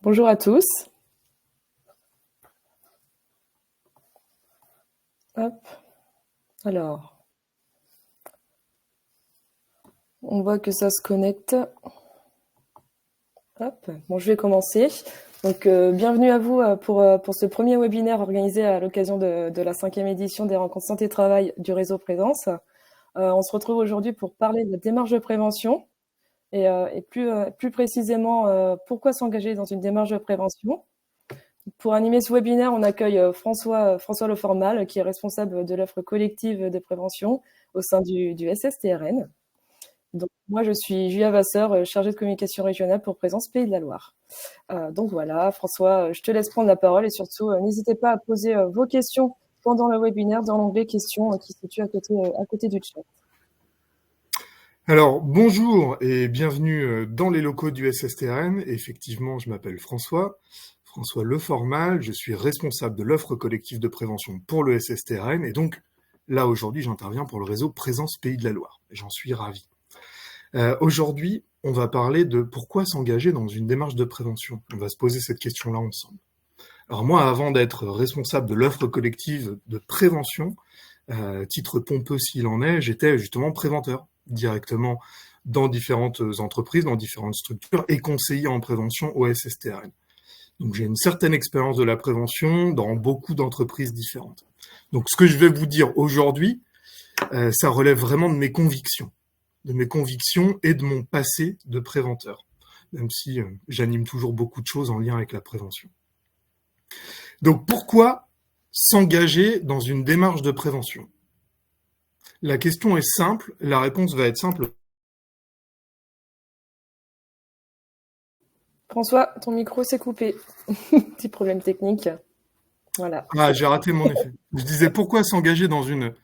Bonjour à tous. Hop. Alors, on voit que ça se connecte. Hop. Bon, je vais commencer. Donc, bienvenue à vous pour ce premier webinaire organisé à l'occasion de la 5e édition des rencontres santé-travail du réseau Présence. On se retrouve aujourd'hui pour parler de la démarche de prévention et plus précisément pourquoi s'engager dans une démarche de prévention. Pour animer ce webinaire, on accueille François Leformal, qui est responsable de l'offre collective de prévention au sein du SSTRN. Donc, moi, je suis Julia Vasseur, chargée de communication régionale pour Présence Pays de la Loire. Donc voilà, François, je te laisse prendre la parole et surtout, n'hésitez pas à poser vos questions pendant le webinaire dans l'onglet questions qui se situe à côté du chat. Alors, bonjour et bienvenue dans les locaux du SSTRN. Effectivement, je m'appelle François Leformal, je suis responsable de l'offre collective de prévention pour le SSTRN et donc là aujourd'hui j'interviens pour le réseau Présence Pays de la Loire et j'en suis ravi. Aujourd'hui, on va parler de pourquoi s'engager dans une démarche de prévention. On va se poser cette question-là ensemble. Alors moi, avant d'être responsable de l'offre collective de prévention, titre pompeux s'il en est, j'étais justement préventeur directement dans différentes entreprises, dans différentes structures et conseiller en prévention au SSTRN. Donc j'ai une certaine expérience de la prévention dans beaucoup d'entreprises différentes. Donc ce que je vais vous dire aujourd'hui, ça relève vraiment de mes convictions et de mon passé de préventeur, même si j'anime toujours beaucoup de choses en lien avec la prévention. Donc pourquoi s'engager dans une démarche de prévention ? La question est simple, la réponse va être simple. François, ton micro s'est coupé. Petit problème technique. Voilà. Ah, j'ai raté mon effet. Je disais pourquoi s'engager dans une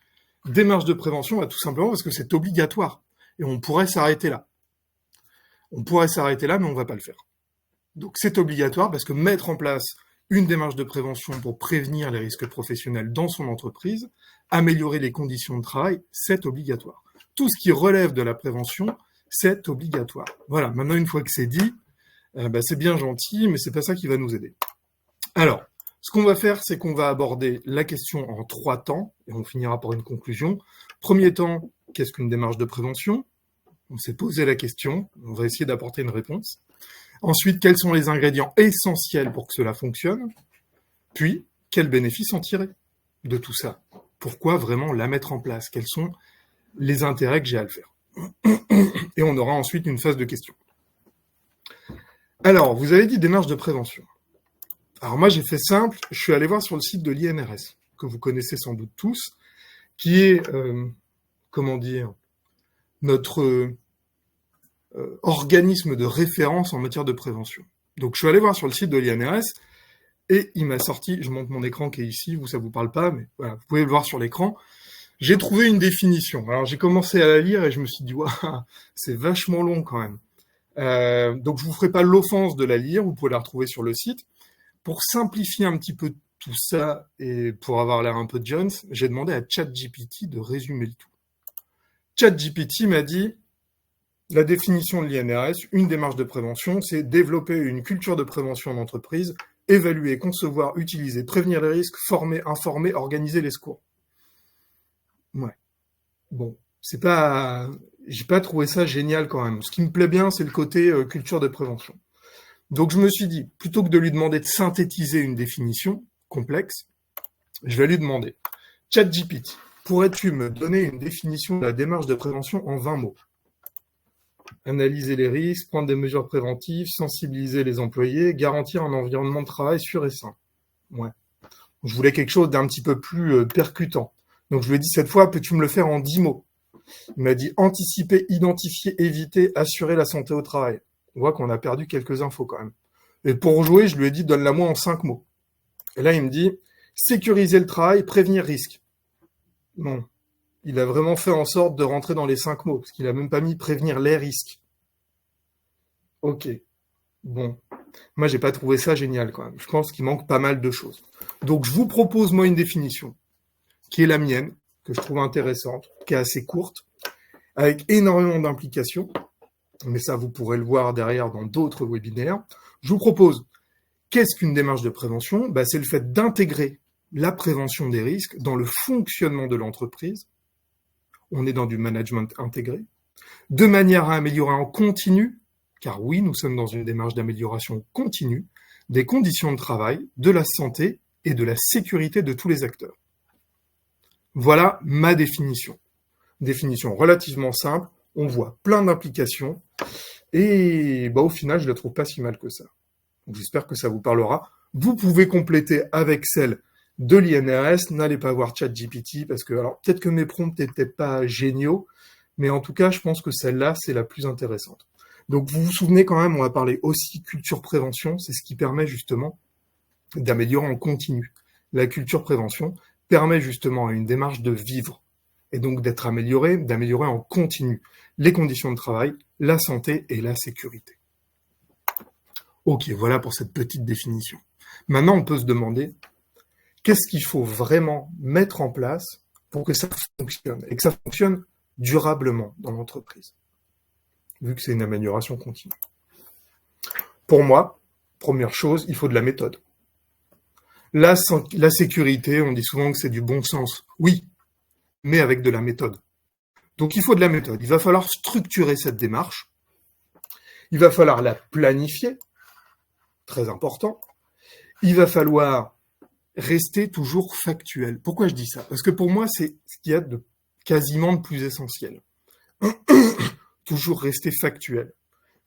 démarche de prévention ? Tout simplement parce que c'est obligatoire. Et on pourrait s'arrêter là. Mais on ne va pas le faire. Donc c'est obligatoire parce que mettre en place une démarche de prévention pour prévenir les risques professionnels dans son entreprise, améliorer les conditions de travail, c'est obligatoire. Tout ce qui relève de la prévention, c'est obligatoire. Voilà, maintenant une fois que c'est dit, c'est bien gentil, mais c'est pas ça qui va nous aider. Alors, ce qu'on va faire, c'est qu'on va aborder la question en 3 temps, et on finira par une conclusion. Premier temps, qu'est-ce qu'une démarche de prévention ? On s'est posé la question, on va essayer d'apporter une réponse. Ensuite, quels sont les ingrédients essentiels pour que cela fonctionne ? Puis, quels bénéfices en tirer de tout ça ? Pourquoi vraiment la mettre en place ? Quels sont les intérêts que j'ai à le faire ? Et on aura ensuite une phase de questions. Alors, vous avez dit démarche de prévention. Alors moi, j'ai fait simple, je suis allé voir sur le site de l'INRS, que vous connaissez sans doute tous, qui est, notre organisme de référence en matière de prévention. Donc je suis allé voir sur le site de l'INRS et il m'a sorti, je montre mon écran qui est ici, ça vous parle pas, mais voilà, vous pouvez le voir sur l'écran. J'ai trouvé une définition. Alors j'ai commencé à la lire et je me suis dit, waouh, c'est vachement long quand même. Donc je vous ferai pas l'offense de la lire, vous pouvez la retrouver sur le site. Pour simplifier un petit peu tout ça et pour avoir l'air un peu Jones, j'ai demandé à ChatGPT de résumer le tout. ChatGPT m'a dit, la définition de l'INRS, une démarche de prévention, c'est développer une culture de prévention en entreprise, évaluer, concevoir, utiliser, prévenir les risques, former, informer, organiser les secours. Ouais. Bon, j'ai pas trouvé ça génial quand même. Ce qui me plaît bien, c'est le côté culture de prévention. Donc je me suis dit, plutôt que de lui demander de synthétiser une définition complexe, je vais lui demander, ChatGPT, pourrais-tu me donner une définition de la démarche de prévention en 20 mots ? Analyser les risques, prendre des mesures préventives, sensibiliser les employés, garantir un environnement de travail sûr et sain. Ouais. Je voulais quelque chose d'un petit peu plus percutant. Donc je lui ai dit cette fois, peux-tu me le faire en 10 mots ? Il m'a dit anticiper, identifier, éviter, assurer la santé au travail. On voit qu'on a perdu quelques infos quand même. Et pour jouer, je lui ai dit donne-la moi en 5 mots. Et là, il me dit sécuriser le travail, prévenir risque. Non. Il a vraiment fait en sorte de rentrer dans les 5 mots, parce qu'il a même pas mis prévenir les risques. Ok. Bon. Moi, j'ai pas trouvé ça génial quand même. Je pense qu'il manque pas mal de choses. Donc, je vous propose, moi, une définition, qui est la mienne, que je trouve intéressante, qui est assez courte, avec énormément d'implications, mais ça, vous pourrez le voir derrière dans d'autres webinaires. Je vous propose Qu'est-ce qu'une démarche de prévention? C'est le fait d'intégrer la prévention des risques dans le fonctionnement de l'entreprise. On est dans du management intégré, de manière à améliorer en continu, car oui, nous sommes dans une démarche d'amélioration continue, des conditions de travail, de la santé et de la sécurité de tous les acteurs. Voilà ma définition. Définition relativement simple, on voit plein d'implications, et au final, je la trouve pas si mal que ça. Donc, j'espère que ça vous parlera. Vous pouvez compléter avec celle de l'INRS, n'allez pas voir ChatGPT, parce que, alors, peut-être que mes prompts n'étaient pas géniaux, mais en tout cas, je pense que celle-là, c'est la plus intéressante. Donc, vous vous souvenez quand même, on va parler aussi culture prévention, c'est ce qui permet justement d'améliorer en continu. La culture prévention permet justement à une démarche de vivre, et donc d'améliorer en continu les conditions de travail, la santé et la sécurité. Ok, voilà pour cette petite définition. Maintenant, on peut se demander, qu'est-ce qu'il faut vraiment mettre en place pour que ça fonctionne, et que ça fonctionne durablement dans l'entreprise, vu que c'est une amélioration continue. Pour moi, première chose, il faut de la méthode. La sécurité, on dit souvent que c'est du bon sens. Oui, mais avec de la méthode. Donc il faut de la méthode. Il va falloir structurer cette démarche. Il va falloir la planifier. Très important. Il va falloir rester toujours factuel. Pourquoi je dis ça? Parce que pour moi, c'est ce qu'il y a de quasiment de plus essentiel. Toujours rester factuel.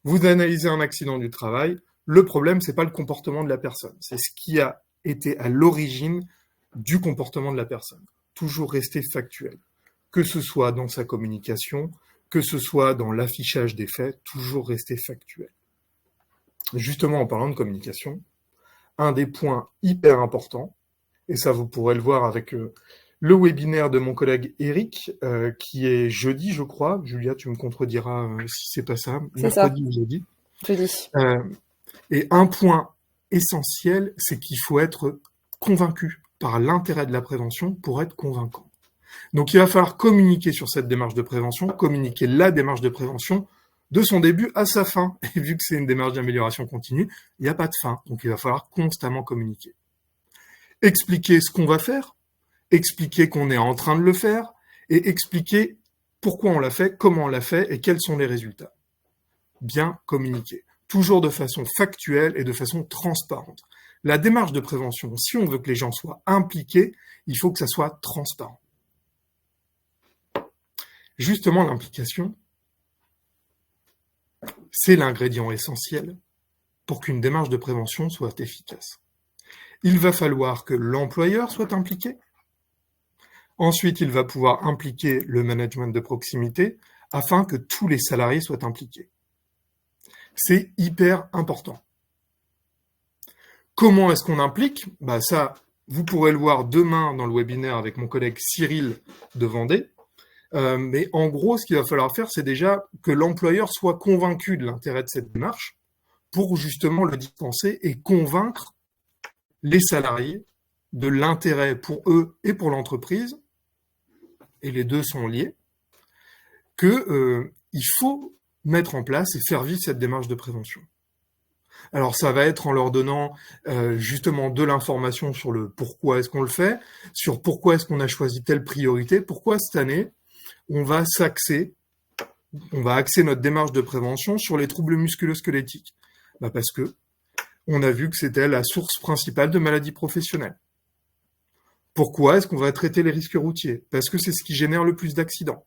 Vous analysez un accident du travail, le problème, c'est pas le comportement de la personne. C'est ce qui a été à l'origine du comportement de la personne. Toujours rester factuel. Que ce soit dans sa communication, que ce soit dans l'affichage des faits, toujours rester factuel. Justement, en parlant de communication, un des points hyper importants, et ça vous pourrez le voir avec le webinaire de mon collègue Eric, qui est jeudi, je crois. Julia, tu me contrediras si c'est pas ça, mercredi ou jeudi. Jeudi. Et un point essentiel, c'est qu'il faut être convaincu par l'intérêt de la prévention pour être convaincant. Donc il va falloir communiquer sur cette démarche de prévention, communiquer la démarche de prévention de son début à sa fin. Et vu que c'est une démarche d'amélioration continue, il n'y a pas de fin. Donc il va falloir constamment communiquer. Expliquer ce qu'on va faire, expliquer qu'on est en train de le faire, et expliquer pourquoi on l'a fait, comment on l'a fait et quels sont les résultats. Bien communiquer. Toujours de façon factuelle et de façon transparente. La démarche de prévention, si on veut que les gens soient impliqués, il faut que ça soit transparent. Justement, l'implication, c'est l'ingrédient essentiel pour qu'une démarche de prévention soit efficace. Il va falloir que l'employeur soit impliqué. Ensuite, il va pouvoir impliquer le management de proximité afin que tous les salariés soient impliqués. C'est hyper important. Comment est-ce qu'on implique? Ça, vous pourrez le voir demain dans le webinaire avec mon collègue Cyril de Vendée. Mais en gros, ce qu'il va falloir faire, c'est déjà que l'employeur soit convaincu de l'intérêt de cette démarche pour justement le dispenser et convaincre les salariés de l'intérêt pour eux et pour l'entreprise, et les deux sont liés, qu'il faut mettre en place et faire vivre cette démarche de prévention. Alors ça va être en leur donnant justement de l'information sur le pourquoi est-ce qu'on le fait, sur pourquoi est-ce qu'on a choisi telle priorité, pourquoi cette année on va axer notre démarche de prévention sur les troubles musculo-squelettiques. Parce que on a vu que c'était la source principale de maladies professionnelles. Pourquoi est-ce qu'on va traiter les risques routiers? Parce que c'est ce qui génère le plus d'accidents.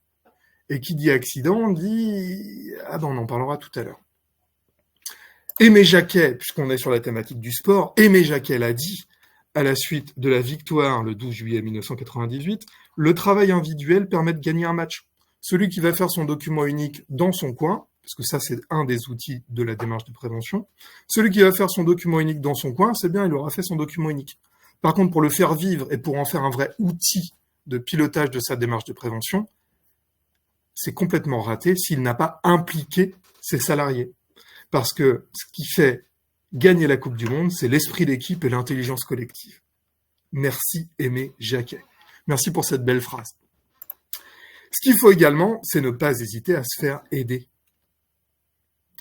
Et qui dit accident, on dit... on en parlera tout à l'heure. Aimé Jacquet, puisqu'on est sur la thématique du sport, Aimé Jacquet l'a dit, à la suite de la victoire le 12 juillet 1998, le travail individuel permet de gagner un match. Celui qui va faire son document unique dans son coin, parce que ça c'est un des outils de la démarche de prévention, celui qui va faire son document unique dans son coin, c'est bien, il aura fait son document unique. Par contre, pour le faire vivre et pour en faire un vrai outil de pilotage de sa démarche de prévention, c'est complètement raté s'il n'a pas impliqué ses salariés. Parce que ce qui fait gagner la Coupe du Monde, c'est l'esprit d'équipe et l'intelligence collective. Merci Aimé Jacquet. Merci pour cette belle phrase. Ce qu'il faut également, c'est ne pas hésiter à se faire aider.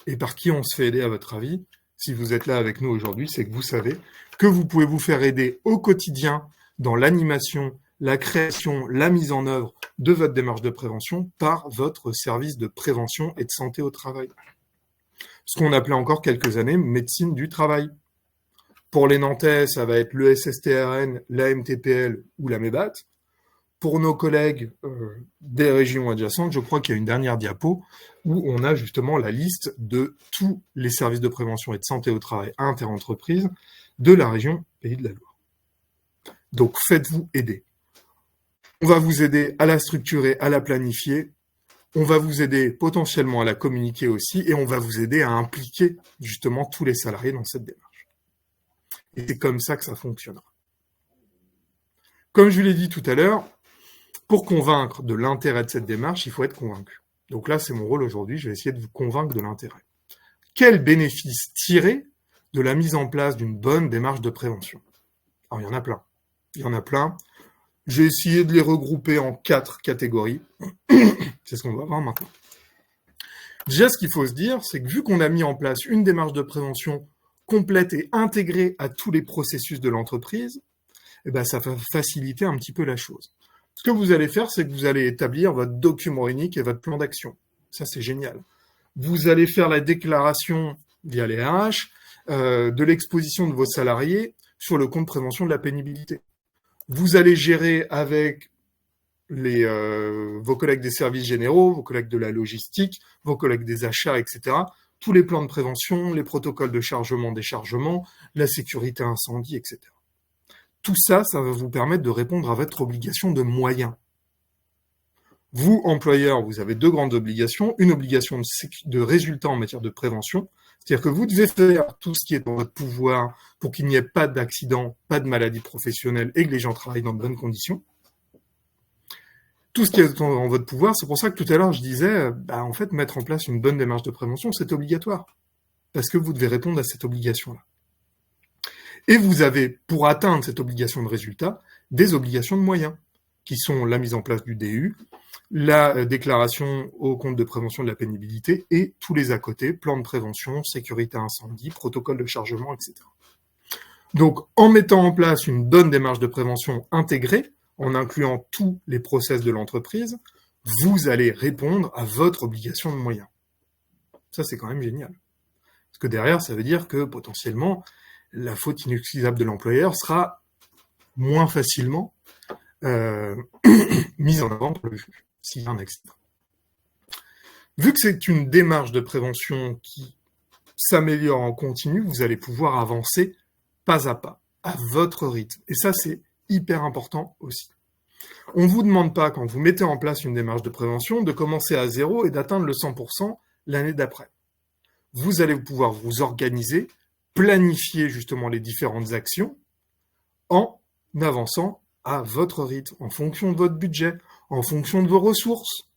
Et par qui on se fait aider à votre avis? si vous êtes là avec nous aujourd'hui, c'est que vous savez que vous pouvez vous faire aider au quotidien dans l'animation, la création, la mise en œuvre de votre démarche de prévention par votre service de prévention et de santé au travail. Ce qu'on appelait encore quelques années médecine du travail. Pour les Nantais, ça va être le SSTRN, la MTPL ou la MEBAT. Pour nos collègues des régions adjacentes, je crois qu'il y a une dernière diapo où on a justement la liste de tous les services de prévention et de santé au travail interentreprise de la région Pays de la Loire. Donc faites-vous aider. On va vous aider à la structurer, à la planifier. On va vous aider potentiellement à la communiquer aussi et on va vous aider à impliquer justement tous les salariés dans cette démarche. Et c'est comme ça que ça fonctionnera. Comme je vous l'ai dit tout à l'heure, pour convaincre de l'intérêt de cette démarche, il faut être convaincu. Donc là, c'est mon rôle aujourd'hui, je vais essayer de vous convaincre de l'intérêt. Quel bénéfice tirer de la mise en place d'une bonne démarche de prévention? Alors, il y en a plein. Il y en a plein. J'ai essayé de les regrouper en 4 catégories. C'est ce qu'on va voir maintenant. Déjà, ce qu'il faut se dire, c'est que vu qu'on a mis en place une démarche de prévention complète et intégrée à tous les processus de l'entreprise, eh ben, ça va faciliter un petit peu la chose. Ce que vous allez faire, c'est que vous allez établir votre document unique et votre plan d'action. Ça, c'est génial. Vous allez faire la déclaration via les RH de l'exposition de vos salariés sur le compte prévention de la pénibilité. Vous allez gérer avec vos collègues des services généraux, vos collègues de la logistique, vos collègues des achats, etc., tous les plans de prévention, les protocoles de chargement, déchargement, la sécurité incendie, etc. Tout ça, ça va vous permettre de répondre à votre obligation de moyens. Vous, employeur, vous avez 2 grandes obligations. Une obligation de résultat en matière de prévention, c'est-à-dire que vous devez faire tout ce qui est dans votre pouvoir pour qu'il n'y ait pas d'accident, pas de maladie professionnelle et que les gens travaillent dans de bonnes conditions. Tout ce qui est dans votre pouvoir, c'est pour ça que tout à l'heure je disais, en fait, mettre en place une bonne démarche de prévention, c'est obligatoire. Parce que vous devez répondre à cette obligation-là. Et vous avez, pour atteindre cette obligation de résultat, des obligations de moyens, qui sont la mise en place du DU, la déclaration au compte de prévention de la pénibilité et tous les à côté, plan de prévention, sécurité incendie, protocole de chargement, etc. Donc, en mettant en place une bonne démarche de prévention intégrée, en incluant tous les process de l'entreprise, vous allez répondre à votre obligation de moyens. Ça, c'est quand même génial. Parce que derrière, ça veut dire que potentiellement, la faute inexcusable de l'employeur sera moins facilement mise en avant pour le juge, s'il y a un accident. Vu que c'est une démarche de prévention qui s'améliore en continu, vous allez pouvoir avancer pas à pas, à votre rythme. Et ça, c'est hyper important aussi. On ne vous demande pas, quand vous mettez en place une démarche de prévention, de commencer à 0 et d'atteindre le 100% l'année d'après. Vous allez pouvoir vous organiser, planifier justement les différentes actions en avançant à votre rythme, en fonction de votre budget, en fonction de vos ressources.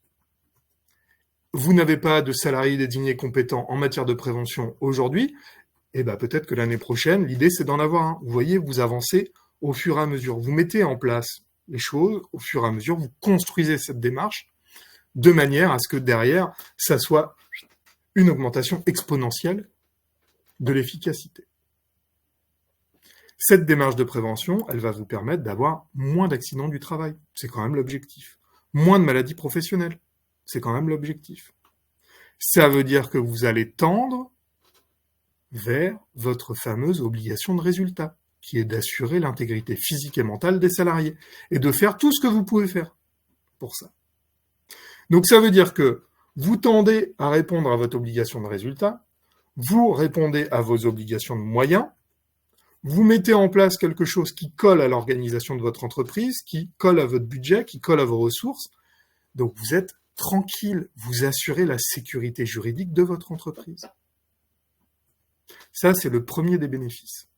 Vous n'avez pas de salariés désignés compétents en matière de prévention aujourd'hui, et peut-être que l'année prochaine, l'idée c'est d'en avoir un. Vous voyez, vous avancez au fur et à mesure. Vous mettez en place les choses au fur et à mesure, vous construisez cette démarche de manière à ce que derrière, ça soit une augmentation exponentielle de l'efficacité. Cette démarche de prévention, elle va vous permettre d'avoir moins d'accidents du travail. C'est quand même l'objectif. Moins de maladies professionnelles. C'est quand même l'objectif. Ça veut dire que vous allez tendre vers votre fameuse obligation de résultat, qui est d'assurer l'intégrité physique et mentale des salariés, et de faire tout ce que vous pouvez faire pour ça. Donc ça veut dire que vous tendez à répondre à votre obligation de résultat, vous répondez à vos obligations de moyens, vous mettez en place quelque chose qui colle à l'organisation de votre entreprise, qui colle à votre budget, qui colle à vos ressources. Donc vous êtes tranquille, vous assurez la sécurité juridique de votre entreprise. Ça, c'est le premier des bénéfices.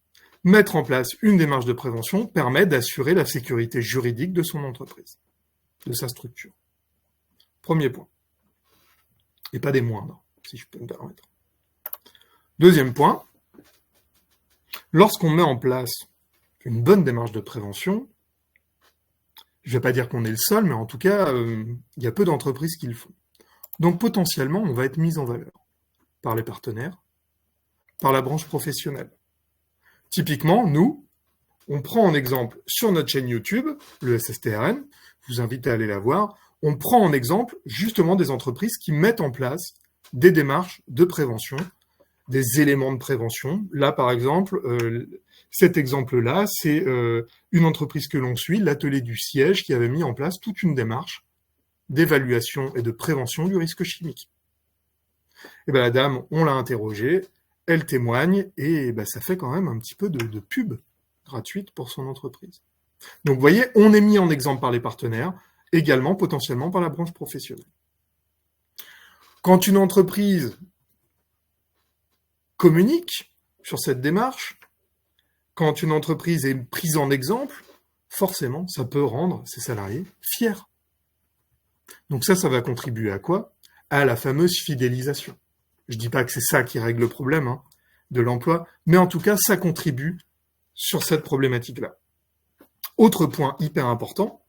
Mettre en place une démarche de prévention permet d'assurer la sécurité juridique de son entreprise, de sa structure. Premier point. Et pas des moindres, si je peux me permettre. Deuxième point. Lorsqu'on met en place une bonne démarche de prévention, je ne vais pas dire qu'on est le seul, mais en tout cas, il y a peu d'entreprises qui le font. Donc potentiellement, on va être mis en valeur par les partenaires, par la branche professionnelle. Typiquement, nous, on prend en exemple sur notre chaîne YouTube, le SSTRN, je vous invite à aller la voir, on prend en exemple justement des entreprises qui mettent en place des démarches de prévention, des éléments de prévention. Là, par exemple, cet exemple-là, c'est une entreprise que l'on suit, l'Atelier du Siège, qui avait mis en place toute une démarche d'évaluation et de prévention du risque chimique. Et ben la dame, on l'a interrogée, elle témoigne, et ben, ça fait quand même un petit peu de pub gratuite pour son entreprise. Donc vous voyez, on est mis en exemple par les partenaires, également potentiellement par la branche professionnelle. Quand une entreprise communique sur cette démarche, quand une entreprise est prise en exemple, forcément, ça peut rendre ses salariés fiers. Donc ça va contribuer à quoi? À la fameuse fidélisation. Je ne dis pas que c'est ça qui règle le problème de l'emploi, mais en tout cas, ça contribue sur cette problématique-là. Autre point hyper important,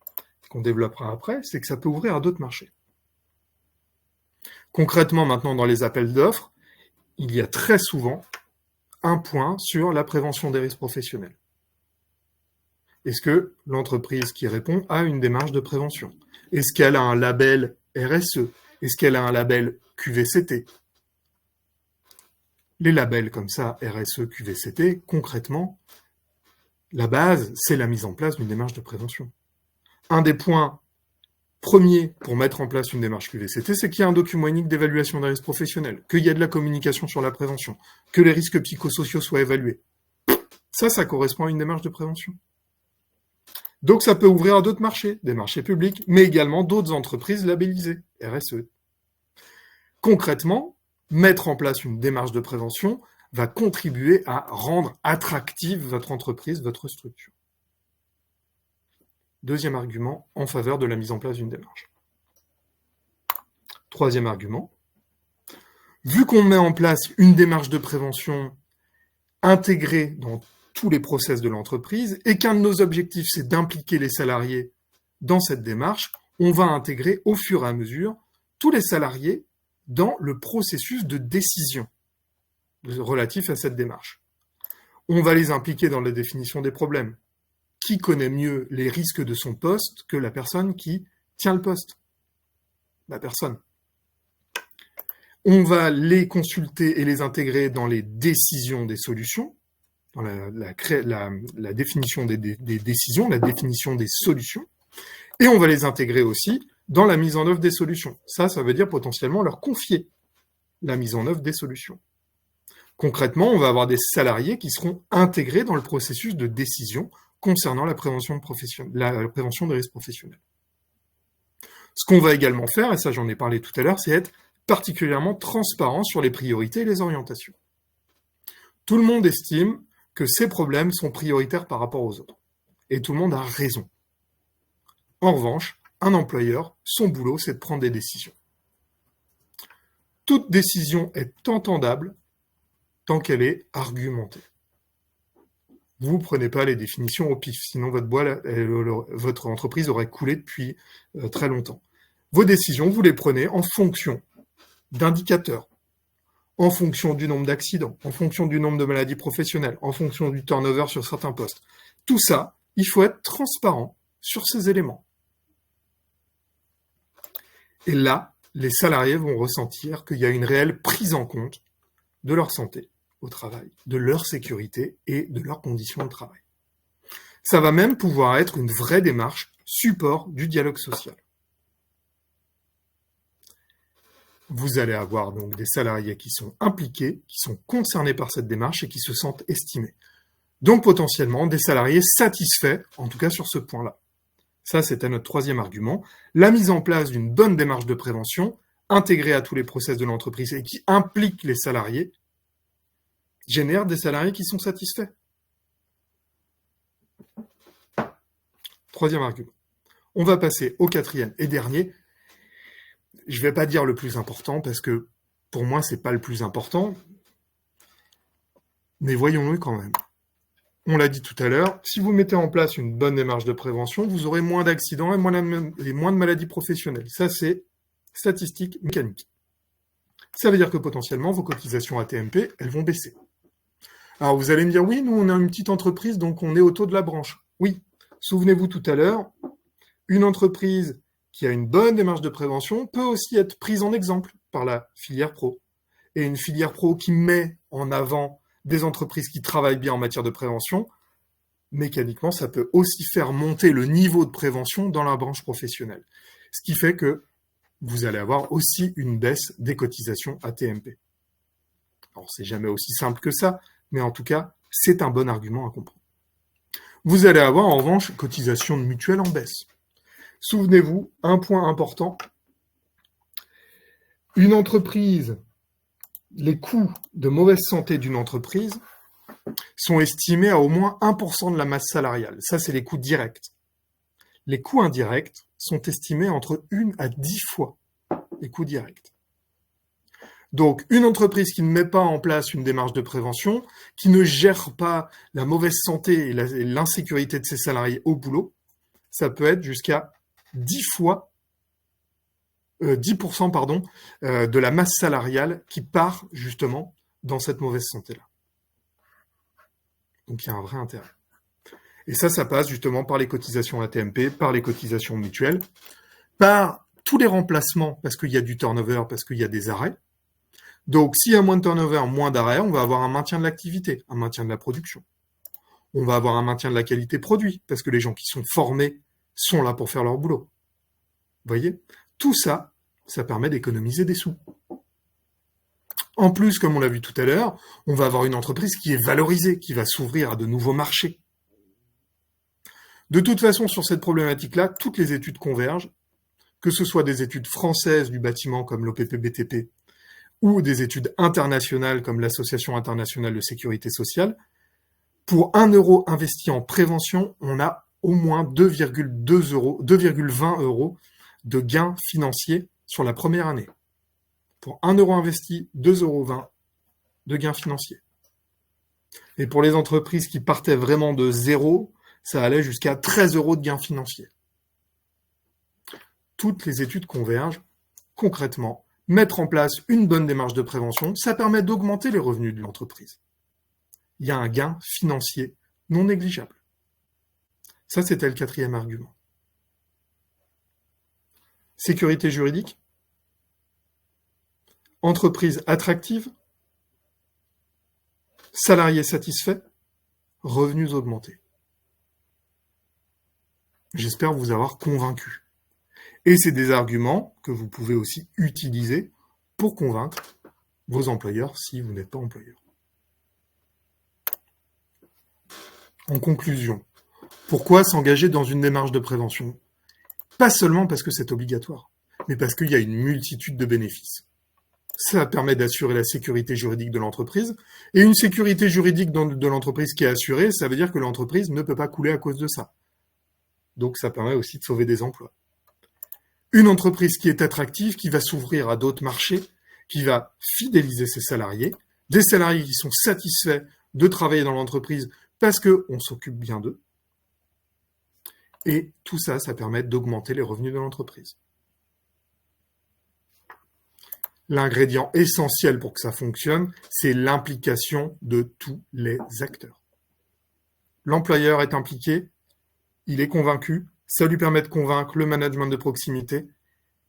qu'on développera après, c'est que ça peut ouvrir à d'autres marchés. Concrètement, maintenant, dans les appels d'offres, il y a très souvent un point sur la prévention des risques professionnels. Est-ce que l'entreprise qui répond a une démarche de prévention? Est-ce qu'elle a un label RSE? Est-ce qu'elle a un label QVCT? Les labels comme ça, RSE, QVCT, concrètement, la base, c'est la mise en place d'une démarche de prévention. Un des points premiers pour mettre en place une démarche QVCT, c'est qu'il y a un document unique d'évaluation des risques professionnels, qu'il y a de la communication sur la prévention, que les risques psychosociaux soient évalués. Ça correspond à une démarche de prévention. Donc ça peut ouvrir à d'autres marchés, des marchés publics, mais également d'autres entreprises labellisées, RSE. Concrètement, mettre en place une démarche de prévention va contribuer à rendre attractive votre entreprise, votre structure. Deuxième argument en faveur de la mise en place d'une démarche. Troisième argument, vu qu'on met en place une démarche de prévention intégrée dans tous les process de l'entreprise et qu'un de nos objectifs, c'est d'impliquer les salariés dans cette démarche, on va intégrer au fur et à mesure tous les salariés dans le processus de décision relatif à cette démarche. On va les impliquer dans la définition des problèmes. Qui connaît mieux les risques de son poste que la personne qui tient le poste? La personne. On va les consulter et les intégrer dans les décisions des solutions, dans la définition des décisions, la définition des solutions, et on va les intégrer aussi dans la mise en œuvre des solutions. Ça veut dire potentiellement leur confier la mise en œuvre des solutions. Concrètement, on va avoir des salariés qui seront intégrés dans le processus de décision concernant la prévention des risques professionnels. Ce qu'on va également faire, et ça j'en ai parlé tout à l'heure, c'est être particulièrement transparent sur les priorités et les orientations. Tout le monde estime que ces problèmes sont prioritaires par rapport aux autres. Et tout le monde a raison. En revanche, un employeur, son boulot, c'est de prendre des décisions. Toute décision est entendable tant qu'elle est argumentée. Vous ne prenez pas les définitions au pif, sinon votre entreprise aurait coulé depuis très longtemps. Vos décisions, vous les prenez en fonction d'indicateurs, en fonction du nombre d'accidents, en fonction du nombre de maladies professionnelles, en fonction du turnover sur certains postes. Tout ça, il faut être transparent sur ces éléments. Et là, les salariés vont ressentir qu'il y a une réelle prise en compte de leur santé au travail, de leur sécurité et de leurs conditions de travail. Ça va même pouvoir être une vraie démarche support du dialogue social. Vous allez avoir donc des salariés qui sont impliqués, qui sont concernés par cette démarche et qui se sentent estimés. Donc potentiellement des salariés satisfaits, en tout cas sur ce point-là. Ça, c'était notre troisième argument. La mise en place d'une bonne démarche de prévention, intégrée à tous les process de l'entreprise et qui implique les salariés, génère des salariés qui sont satisfaits. Troisième argument. On va passer au quatrième et dernier. Je ne vais pas dire le plus important parce que pour moi, ce n'est pas le plus important. Mais voyons-le quand même. On l'a dit tout à l'heure, si vous mettez en place une bonne démarche de prévention, vous aurez moins d'accidents et moins de maladies professionnelles. Ça, c'est statistique mécanique. Ça veut dire que potentiellement, vos cotisations AT-MP, elles vont baisser. Alors vous allez me dire, oui, nous on est une petite entreprise, donc on est au taux de la branche. Oui, souvenez-vous tout à l'heure, une entreprise qui a une bonne démarche de prévention peut aussi être prise en exemple par la filière pro. Et une filière pro qui met en avant des entreprises qui travaillent bien en matière de prévention, mécaniquement, ça peut aussi faire monter le niveau de prévention dans la branche professionnelle. Ce qui fait que vous allez avoir aussi une baisse des cotisations AT-MP. Alors, c'est jamais aussi simple que ça, mais en tout cas, c'est un bon argument à comprendre. Vous allez avoir en revanche cotisation de mutuelle en baisse. Souvenez-vous, un point important, une entreprise, les coûts de mauvaise santé d'une entreprise sont estimés à au moins 1% de la masse salariale. Ça, c'est les coûts directs. Les coûts indirects sont estimés entre 1 à 10 fois les coûts directs. Donc, une entreprise qui ne met pas en place une démarche de prévention, qui ne gère pas la mauvaise santé et l'insécurité de ses salariés au boulot, ça peut être jusqu'à 10% de la masse salariale qui part justement dans cette mauvaise santé-là. Donc, il y a un vrai intérêt. Et ça passe justement par les cotisations AT-MP, par les cotisations mutuelles, par tous les remplacements, parce qu'il y a du turnover, parce qu'il y a des arrêts. Donc, s'il y a moins de turnover, moins d'arrêts, on va avoir un maintien de l'activité, un maintien de la production. On va avoir un maintien de la qualité produit, parce que les gens qui sont formés sont là pour faire leur boulot. Vous voyez ? Tout ça, ça permet d'économiser des sous. En plus, comme on l'a vu tout à l'heure, on va avoir une entreprise qui est valorisée, qui va s'ouvrir à de nouveaux marchés. De toute façon, sur cette problématique-là, toutes les études convergent, que ce soit des études françaises du bâtiment comme l'OPP-BTP ou des études internationales comme l'Association internationale de sécurité sociale. Pour 1 euro investi en prévention, on a au moins 2,20 euros de gains financiers sur la première année. Pour 1 euro investi, 2,20 euros de gains financiers. Et pour les entreprises qui partaient vraiment de zéro, ça allait jusqu'à 13 euros de gains financiers. Toutes les études convergent. Concrètement, mettre en place une bonne démarche de prévention, ça permet d'augmenter les revenus de l'entreprise. Il y a un gain financier non négligeable. Ça, c'était le 4e argument. Sécurité juridique. Entreprise attractive. Salariés satisfaits. Revenus augmentés. J'espère vous avoir convaincu. Et c'est des arguments que vous pouvez aussi utiliser pour convaincre vos employeurs si vous n'êtes pas employeur. En conclusion, pourquoi s'engager dans une démarche de prévention ? Pas seulement parce que c'est obligatoire, mais parce qu'il y a une multitude de bénéfices. Ça permet d'assurer la sécurité juridique de l'entreprise, et une sécurité juridique de l'entreprise qui est assurée, ça veut dire que l'entreprise ne peut pas couler à cause de ça. Donc ça permet aussi de sauver des emplois. Une entreprise qui est attractive, qui va s'ouvrir à d'autres marchés, qui va fidéliser ses salariés, des salariés qui sont satisfaits de travailler dans l'entreprise parce qu'on s'occupe bien d'eux. Et tout ça, ça permet d'augmenter les revenus de l'entreprise. L'ingrédient essentiel pour que ça fonctionne, c'est l'implication de tous les acteurs. L'employeur est impliqué, il est convaincu, ça lui permet de convaincre le management de proximité,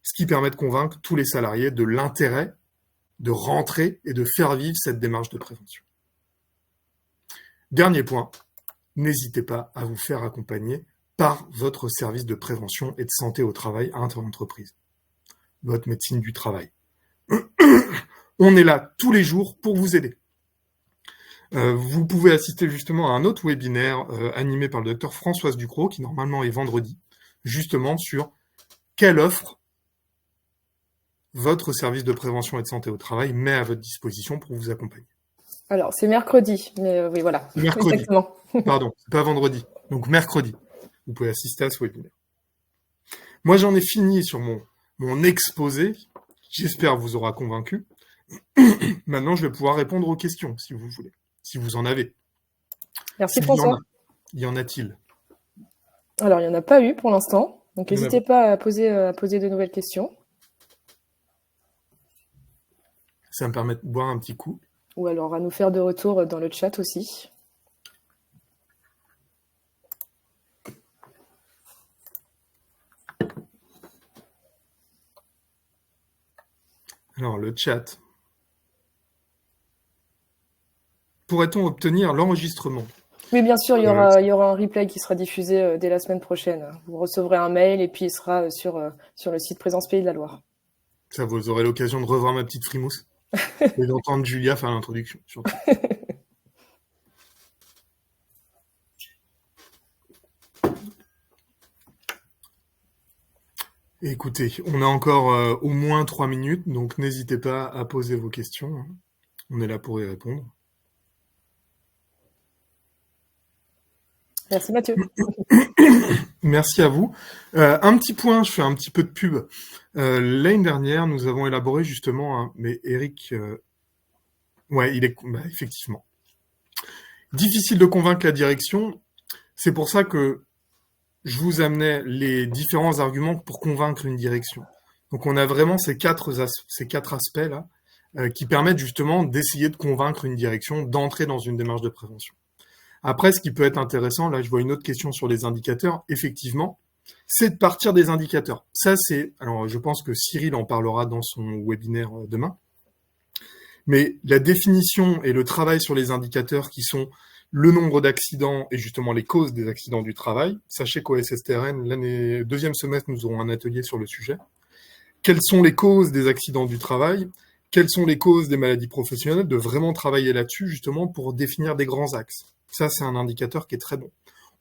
ce qui permet de convaincre tous les salariés de l'intérêt de rentrer et de faire vivre cette démarche de prévention. Dernier point, n'hésitez pas à vous faire accompagner par votre service de prévention et de santé au travail à l'entreprise, votre médecine du travail. On est là tous les jours pour vous aider. Vous pouvez assister justement à un autre webinaire animé par le docteur Françoise Ducrot, qui normalement est vendredi, justement sur quelle offre votre service de prévention et de santé au travail met à votre disposition pour vous accompagner. Alors, c'est mercredi, mais oui, voilà. Mercredi. Exactement. Pardon, c'est pas vendredi. Donc mercredi, vous pouvez assister à ce webinaire. Moi, j'en ai fini sur mon exposé. J'espère vous aura convaincu. Maintenant, je vais pouvoir répondre aux questions, si vous voulez, si vous en avez. Merci François. Y en a-t-il ? Alors, il n'y en a pas eu pour l'instant. Donc, n'hésitez pas à poser de nouvelles questions. Ça me permet de boire un petit coup. ou alors à nous faire de retour dans le chat aussi. Alors, le chat. Pourrait-on obtenir l'enregistrement? Oui, bien sûr, il y aura un replay qui sera diffusé dès la semaine prochaine. Vous recevrez un mail et puis il sera sur le site Présence Pays de la Loire. Ça, vous aurez l'occasion de revoir ma petite frimousse et d'entendre Julia faire l'introduction, surtout. Écoutez, on a encore au moins 3 minutes, donc n'hésitez pas à poser vos questions. Hein. On est là pour y répondre. Merci Mathieu. Merci à vous. Un petit point, je fais un petit peu de pub. L'année dernière, nous avons élaboré justement, mais Eric, ouais, effectivement. Difficile de convaincre la direction. C'est pour ça que je vous amenais les différents arguments pour convaincre une direction. Donc on a vraiment ces quatre aspects là qui permettent justement d'essayer de convaincre une direction d'entrer dans une démarche de prévention. Après, ce qui peut être intéressant, là je vois une autre question sur les indicateurs, effectivement, c'est de partir des indicateurs. Ça c'est, alors je pense que Cyril en parlera dans son webinaire demain, mais la définition et le travail sur les indicateurs qui sont le nombre d'accidents et justement les causes des accidents du travail. Sachez qu'au SSTRN, l'année deuxième semestre, nous aurons un atelier sur le sujet. Quelles sont les causes des accidents du travail? Quelles sont les causes des maladies professionnelles? De vraiment travailler là-dessus, justement, pour définir des grands axes. Ça, c'est un indicateur qui est très bon.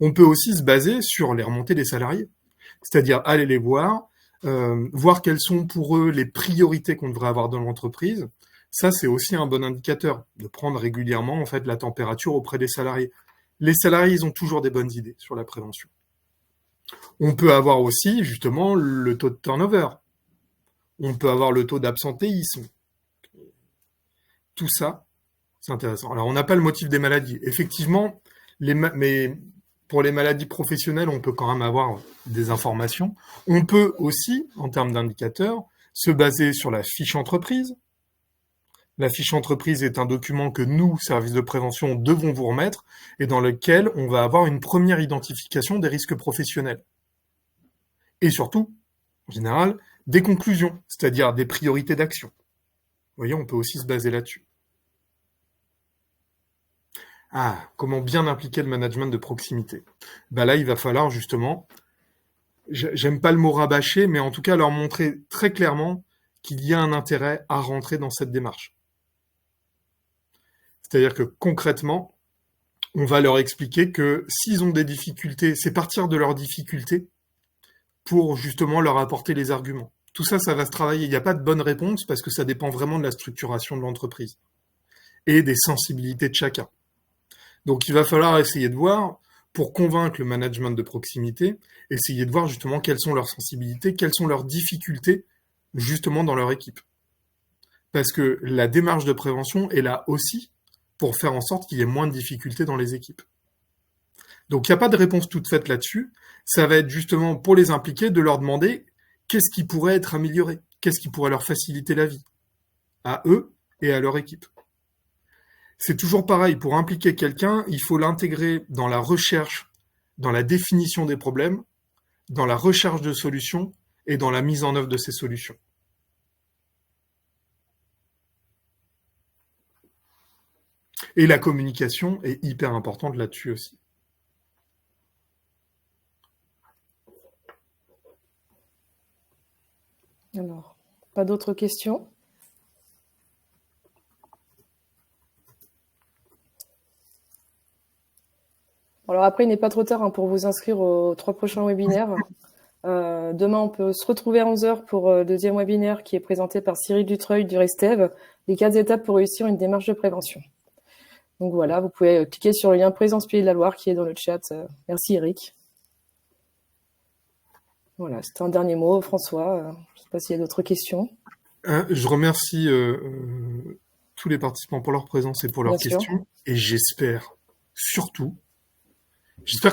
On peut aussi se baser sur les remontées des salariés. C'est-à-dire aller les voir, voir quelles sont pour eux les priorités qu'on devrait avoir dans l'entreprise. Ça, c'est aussi un bon indicateur, de prendre régulièrement en fait la température auprès des salariés. Les salariés, ils ont toujours des bonnes idées sur la prévention. On peut avoir aussi, justement, le taux de turnover. On peut avoir le taux d'absentéisme. Tout ça, c'est intéressant. Alors, on n'a pas le motif des maladies. Effectivement, mais pour les maladies professionnelles, on peut quand même avoir des informations. On peut aussi, en termes d'indicateurs, se baser sur la fiche entreprise. La fiche entreprise est un document que nous, services de prévention, devons vous remettre et dans lequel on va avoir une première identification des risques professionnels. Et surtout, en général, des conclusions, c'est-à-dire des priorités d'action. Vous voyez, on peut aussi se baser là-dessus. Ah, comment bien impliquer le management de proximité? Ben là, il va falloir justement, j'aime pas le mot rabâcher, mais en tout cas leur montrer très clairement qu'il y a un intérêt à rentrer dans cette démarche. C'est-à-dire que concrètement, on va leur expliquer que s'ils ont des difficultés, c'est partir de leurs difficultés pour justement leur apporter les arguments. Tout ça, ça va se travailler. Il n'y a pas de bonne réponse parce que ça dépend vraiment de la structuration de l'entreprise et des sensibilités de chacun. Donc il va falloir essayer de voir, pour convaincre le management de proximité, essayer de voir justement quelles sont leurs sensibilités, quelles sont leurs difficultés justement dans leur équipe. Parce que la démarche de prévention est là aussi pour faire en sorte qu'il y ait moins de difficultés dans les équipes. Donc il n'y a pas de réponse toute faite là-dessus. Ça va être justement pour les impliquer de leur demander qu'est-ce qui pourrait être amélioré, qu'est-ce qui pourrait leur faciliter la vie, à eux et à leur équipe. C'est toujours pareil, pour impliquer quelqu'un, il faut l'intégrer dans la recherche, dans la définition des problèmes, dans la recherche de solutions et dans la mise en œuvre de ces solutions. Et la communication est hyper importante là-dessus aussi. Alors, pas d'autres questions? Alors après, il n'est pas trop tard pour vous inscrire aux 3 prochains webinaires. Demain, on peut se retrouver à 11h pour le deuxième webinaire qui est présenté par Cyril Dutreuil du Restev, les 4 étapes pour réussir une démarche de prévention. Donc voilà, vous pouvez cliquer sur le lien Présence Pays de la Loire qui est dans le chat. Merci Eric. Voilà, c'était un dernier mot, François. Je ne sais pas s'il y a d'autres questions. Je remercie tous les participants pour leur présence et pour leurs questions. Et j'espère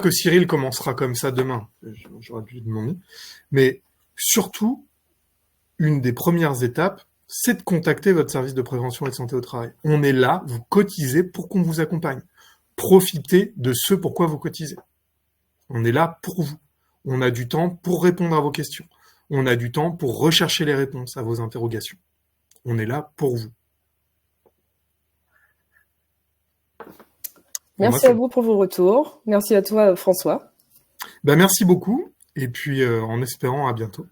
que Cyril commencera comme ça demain. J'aurais dû lui demander. Mais surtout, une des premières étapes, c'est de contacter votre service de prévention et de santé au travail. On est là, vous cotisez pour qu'on vous accompagne. Profitez de ce pourquoi vous cotisez. On est là pour vous. On a du temps pour répondre à vos questions. On a du temps pour rechercher les réponses à vos interrogations. On est là pour vous. Merci à vous pour vos retours. Merci à toi, François. Merci beaucoup. Et puis, en espérant à bientôt.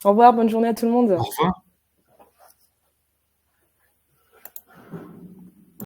Au revoir, bonne journée à tout le monde. Au revoir.